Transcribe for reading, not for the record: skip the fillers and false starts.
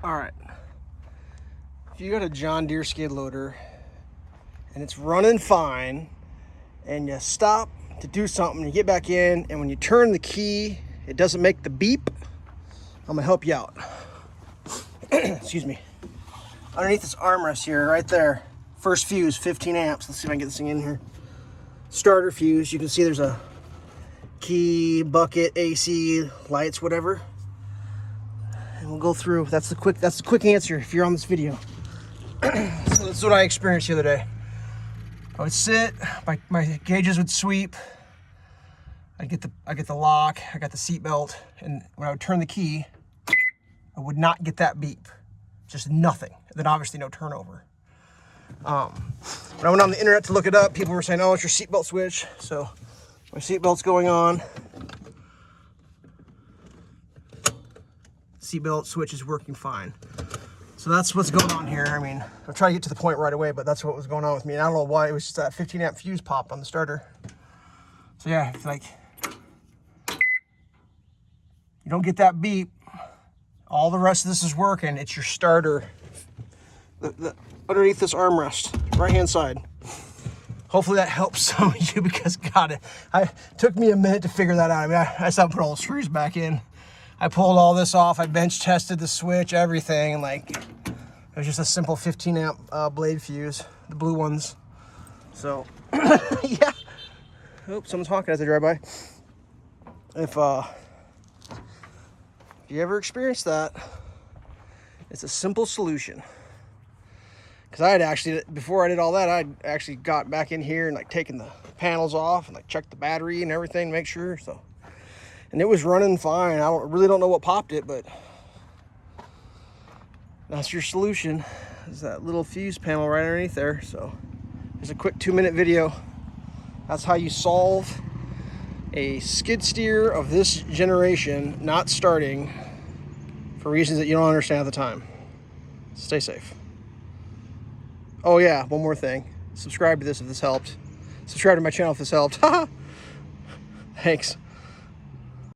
All right. If you got a John Deere skid loader and it's running fine and you stop to do something, you get back in, and when you turn the key, it doesn't make the beep, I'm gonna help you out. Excuse me. Underneath this armrest here, right there, first fuse, 15 amps. Let's see if I can get this thing in here. Starter fuse, you can see there's a key, bucket, AC, lights, whatever. And we'll go through. That's the quick answer if you're on this video. So this is what I experienced the other day. I would sit, my gauges would sweep. I get the lock, I got the seat belt, and when I would turn the key, I would not get that beep. Just nothing. Then obviously no turnover. When I went on the internet to look it up, people were saying, oh, it's your seatbelt switch. So my seatbelt's going on. Seatbelt switch is working fine. So that's what's going on here. I mean, I'll try to get to the point right away, but that's what was going on with me. And I don't know why, it was just that 15 amp fuse pop on the starter. So yeah, it's like, you don't get that beep. All the rest of this is working. It's your starter. The underneath this armrest, right hand side. Hopefully that helps some of you, because God, it took me a minute to figure that out. I mean, I still put all the screws back in. I pulled all this off. I bench tested the switch, everything, and like, it was just a simple 15 amp blade fuse, the blue ones. So, yeah. Oh, someone's honking as they drive by. If you ever experienced that, it's a simple solution. Because I had actually, before I did all that, I'd actually got back in here and like taken the panels off and like checked the battery and everything to make sure. So, and it was running fine. I really don't know what popped it, but that's your solution. Is that little fuse panel right underneath there. So there's a quick 2-minute video. That's how you solve a skid steer of this generation not starting for reasons that you don't understand at the time. Stay safe. Oh yeah, one more thing. Subscribe to this if this helped. Subscribe to my channel if this helped. Thanks.